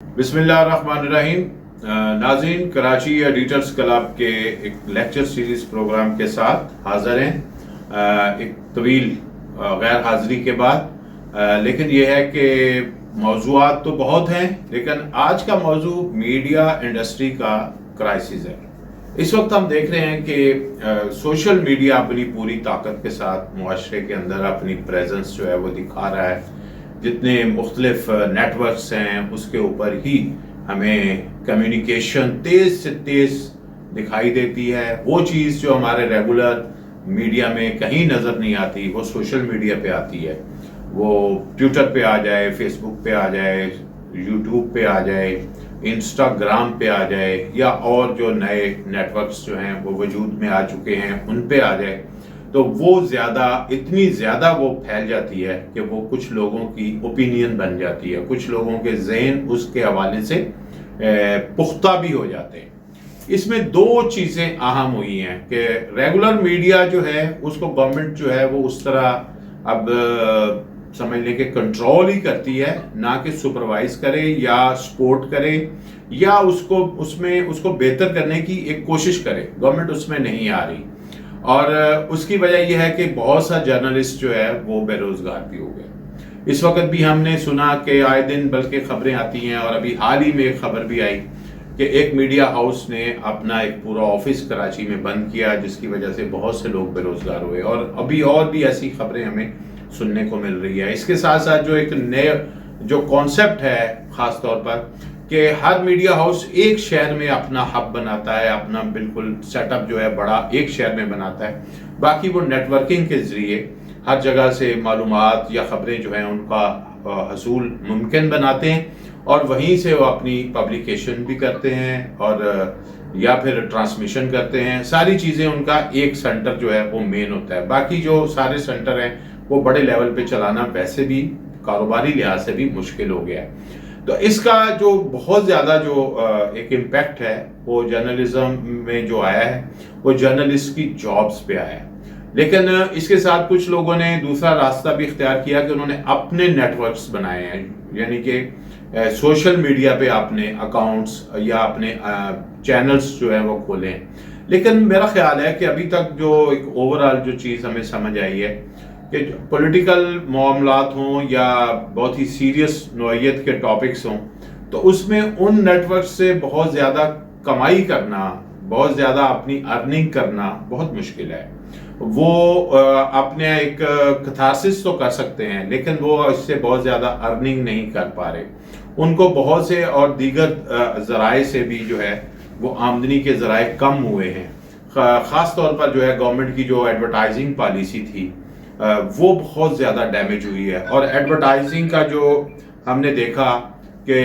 बिस्मिल्लाहिर्रहमानिर्रहीम। नाज़रीन, Karachi editors club के एक लेक्चर सीरीज़ प्रोग्राम के साथ हाज़िर हैं एक तवील गैर हाज़िरी के बाद। लेकिन यह है कि मौज़ूआत तो बहुत हैं, लेकिन आज का मौजू मीडिया इंडस्ट्री का क्राइसिस है। इस वक्त हम देख रहे हैं कि सोशल मीडिया अपनी पूरी ताकत के साथ मुआशरे के अंदर अपनी प्रेजेंस जो है वो दिखा रहा है। जितने मुख्तलिफ नेटवर्क्स हैं उसके ऊपर ही हमें कम्युनिकेशन तेज़ से तेज़ दिखाई देती है। वो चीज़ जो हमारे रेगुलर मीडिया में कहीं नज़र नहीं आती वो सोशल मीडिया पे आती है। वो ट्विटर पे आ जाए, फेसबुक पे आ जाए, यूट्यूब पे आ जाए, इंस्टाग्राम पे आ जाए, या और जो नए नेटवर्क्स जो हैं वो वजूद में आ चुके हैं उन पे आ जाए, तो वो इतनी ज़्यादा वो फैल जाती है कि वो कुछ लोगों की ओपिनियन बन जाती है, कुछ लोगों के ज़हन उसके हवाले से पुख्ता भी हो जाते हैं। इसमें दो चीज़ें अहम हुई हैं कि रेगुलर मीडिया जो है उसको गवर्नमेंट जो है वो उस तरह अब समझ लें कि कंट्रोल ही करती है, ना कि सुपरवाइज करे या सपोर्ट करे या उसको बेहतर करने की एक कोशिश करे। गवर्नमेंट उसमें नहीं आ रही, और उसकी वजह यह है कि बहुत सा जर्नलिस्ट जो है वो बेरोजगार भी हो गए। इस वक्त भी हमने सुना कि आए दिन बल्कि खबरें आती हैं, और अभी हाल ही में एक खबर भी आई कि एक मीडिया हाउस ने अपना एक पूरा ऑफिस कराची में बंद किया, जिसकी वजह से बहुत से लोग बेरोजगार हुए। और अभी और भी ऐसी खबरें हमें सुनने को मिल रही है। इसके साथ साथ जो एक नए जो कॉन्सेप्ट है खास तौर पर कि हर मीडिया हाउस एक शहर में अपना हब बनाता है, अपना बिल्कुल सेटअप जो है बड़ा एक शहर में बनाता है। बाकी वो नेटवर्किंग के जरिए हर जगह से मालूमात या खबरें जो हैं उनका हसूल मुमकिन बनाते हैं, और वहीं से वो अपनी पब्लिकेशन भी करते हैं और या फिर ट्रांसमिशन करते हैं। सारी चीज़ें उनका एक सेंटर जो है वो मेन होता है। बाकी जो सारे सेंटर हैं वो बड़े लेवल पे चलाना वैसे भी कारोबारी लिहाज से भी मुश्किल हो गया है। तो इसका जो बहुत ज़्यादा जो एक इम्पैक्ट है वो जर्नलिज्म में जो आया है वो जर्नलिस्ट की जॉब्स पे आया है। लेकिन इसके साथ कुछ लोगों ने दूसरा रास्ता भी इख्तियार किया कि उन्होंने अपने नेटवर्क्स बनाए हैं, यानी कि सोशल मीडिया पे अपने अकाउंट्स या अपने चैनल्स जो है वो खोले हैं। लेकिन मेरा ख्याल है कि अभी तक जो एक ओवरऑल जो चीज़ हमें समझ आई है कि पॉलिटिकल मामलात हों या बहुत ही सीरियस नौइयत के टॉपिक्स हों, तो उसमें उन नेटवर्क से बहुत ज़्यादा कमाई करना, बहुत ज़्यादा अपनी अर्निंग करना बहुत मुश्किल है। वो अपने एक कैथारसिस तो कर सकते हैं, लेकिन वो इससे बहुत ज़्यादा अर्निंग नहीं कर पा रहे। उनको बहुत से और दीगर ज़राए से भी जो है वो आमदनी के ज़राए कम हुए हैं। ख़ास तौर पर जो है गवर्नमेंट की जो एडवर्टाइजिंग पॉलिसी थी वो बहुत ज़्यादा डैमेज हुई है, और एडवर्टाइजिंग का जो हमने देखा कि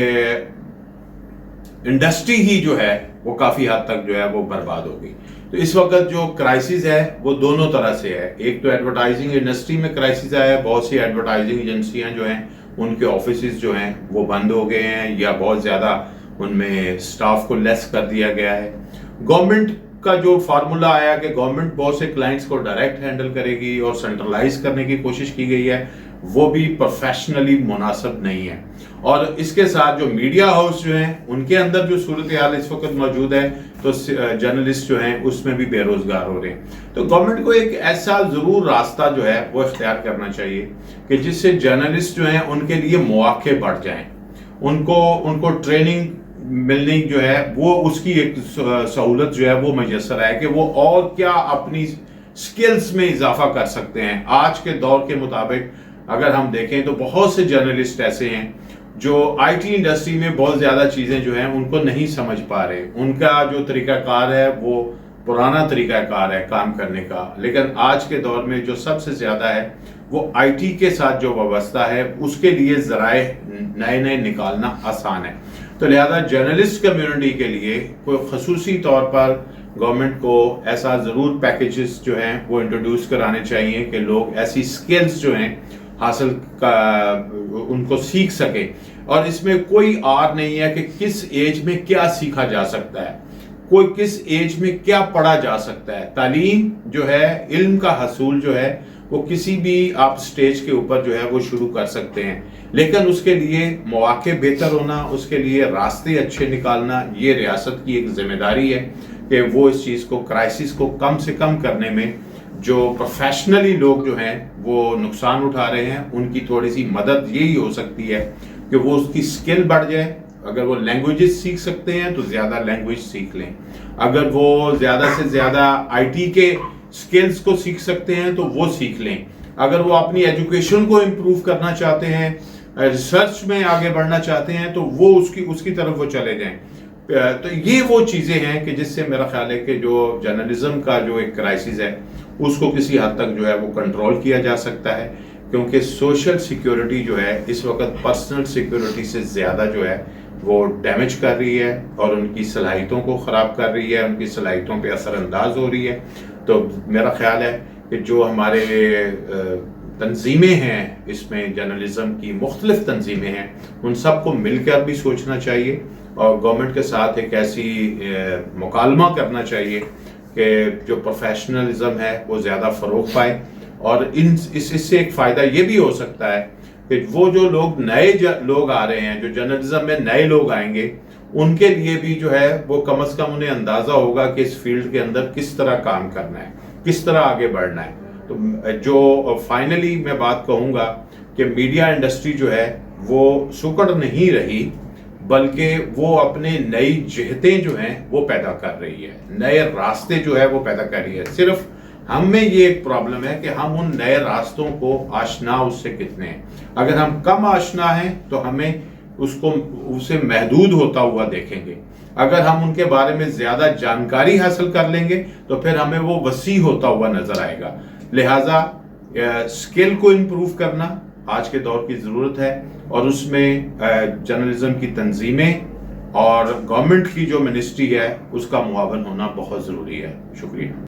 इंडस्ट्री ही जो है वो काफ़ी हद तक जो है वो बर्बाद हो गई। तो इस वक्त जो क्राइसिस है वो दोनों तरह से है। एक तो एडवर्टाइजिंग इंडस्ट्री में क्राइसिस आया है, बहुत सी एडवर्टाइजिंग एजेंसियां जो हैं उनके ऑफिस जो हैं वो बंद हो गए हैं, या बहुत ज़्यादा उनमें स्टाफ को लेस कर दिया गया है। गवर्नमेंट का जो फार्मूला आया कि गवर्नमेंट बहुत से क्लाइंट्स को डायरेक्ट हैंडल करेगी और सेंट्रलाइज करने की कोशिश की गई है, वो भी प्रोफेशनली मुनासिब नहीं है। और इसके साथ जो मीडिया हाउस जो हैं उनके अंदर जो सूरत हाल इस वक्त मौजूद है, तो जर्नलिस्ट जो हैं उसमें भी बेरोजगार हो रहे हैं। तो गवर्नमेंट को एक ऐसा ज़रूर रास्ता जो है वो इख्तियार करना चाहिए कि जिससे जर्नलिस्ट जो हैं उनके लिए मौके बढ़ जाएं, उनको ट्रेनिंग मिलनी जो है वो उसकी एक सहूलत जो है वो मैसर है कि वो और क्या अपनी स्किल्स में इजाफा कर सकते हैं। आज के दौर के मुताबिक अगर हम देखें तो बहुत से जर्नलिस्ट ऐसे हैं जो आईटी इंडस्ट्री में बहुत ज़्यादा चीज़ें जो हैं उनको नहीं समझ पा रहे। उनका जो तरीक़ाकार है वो पुराना तरीक़ाकार है काम करने का, लेकिन आज के दौर में जो सबसे ज़्यादा है वो आईटी के साथ जो व्यवस्था है उसके लिए ज़राए नए नए निकालना आसान है। तो लिहाजा जर्नलिस्ट कम्युनिटी के लिए कोई खसूसी तौर पर गवर्नमेंट को ऐसा ज़रूर पैकेजेस जो हैं वो इंट्रोड्यूस कराने चाहिए कि लोग ऐसी स्किल्स जो हैं हासिल उनको सीख सके। और इसमें कोई आर नहीं है कि किस एज में क्या सीखा जा सकता है, कोई किस एज में क्या पढ़ा जा सकता है। तालीम जो है, इल्म का हसूल जो है वो किसी भी आप स्टेज के ऊपर जो है वो शुरू कर सकते हैं, لیکن اس کے لیے مواقع بہتر ہونا، اس کے لیے راستے اچھے نکالنا، یہ ریاست کی ایک ذمہ داری ہے کہ وہ اس چیز کو، کرائسس کو کم سے کم کرنے میں جو پروفیشنلی لوگ جو ہیں وہ نقصان اٹھا رہے ہیں، ان کی تھوڑی سی مدد یہی ہو سکتی ہے کہ وہ اس کی سکل بڑھ جائے. اگر وہ لینگویجز سیکھ سکتے ہیں تو زیادہ لینگویج سیکھ لیں. اگر وہ زیادہ سے زیادہ آئی ٹی کے سکلز کو سیکھ سکتے ہیں تو وہ سیکھ لیں. اگر وہ اپنی ایجوکیشن کو امپروو کرنا چاہتے ہیں، ریسرچ میں آگے بڑھنا چاہتے ہیں، تو وہ اس کی طرف وہ چلے جائیں. تو یہ وہ چیزیں ہیں کہ جس سے میرا خیال ہے کہ جو جرنلزم کا جو ایک کرائسس ہے اس کو کسی حد تک جو ہے وہ کنٹرول کیا جا سکتا ہے، کیونکہ سوشل سیکیورٹی جو ہے اس وقت پرسنل سیکیورٹی سے زیادہ جو ہے وہ ڈیمیج کر رہی ہے اور ان کی صلاحیتوں کو خراب کر رہی ہے، ان کی صلاحیتوں پہ اثر انداز ہو رہی ہے. تو میرا خیال ہے کہ جو ہمارے تنظیمیں ہیں، اس میں جرنلزم کی مختلف تنظیمیں ہیں، ان سب کو مل کر بھی سوچنا چاہیے اور گورنمنٹ کے ساتھ ایک ایسی مکالمہ کرنا چاہیے کہ جو پروفیشنلزم ہے وہ زیادہ فروغ پائے. اور اس سے ایک فائدہ یہ بھی ہو سکتا ہے کہ وہ جو لوگ نئے لوگ آ رہے ہیں، جو جرنلزم میں نئے لوگ آئیں گے، ان کے لیے بھی جو ہے وہ کم از کم انہیں اندازہ ہوگا کہ اس فیلڈ کے اندر کس طرح کام کرنا ہے، کس طرح آگے بڑھنا ہے. تو جو فائنلی میں بات کہوں گا کہ میڈیا انڈسٹری جو ہے وہ سکڑ نہیں رہی، بلکہ وہ اپنے نئی جہتیں جو ہیں وہ پیدا کر رہی ہے، نئے راستے جو ہے وہ پیدا کر رہی ہے. صرف ہم میں یہ ایک پرابلم ہے کہ ہم ان نئے راستوں کو آشنا اس سے کتنے ہیں. اگر ہم کم آشنا ہیں تو ہمیں اسے محدود ہوتا ہوا دیکھیں گے. اگر ہم ان کے بارے میں زیادہ جانکاری حاصل کر لیں گے تو پھر ہمیں وہ وسیع ہوتا ہوا نظر آئے گا. لہٰذا سکل کو امپروو کرنا آج کے دور کی ضرورت ہے، اور اس میں جرنلزم کی تنظیمیں اور گورنمنٹ کی جو منسٹری ہے اس کا معاون ہونا بہت ضروری ہے. شکریہ.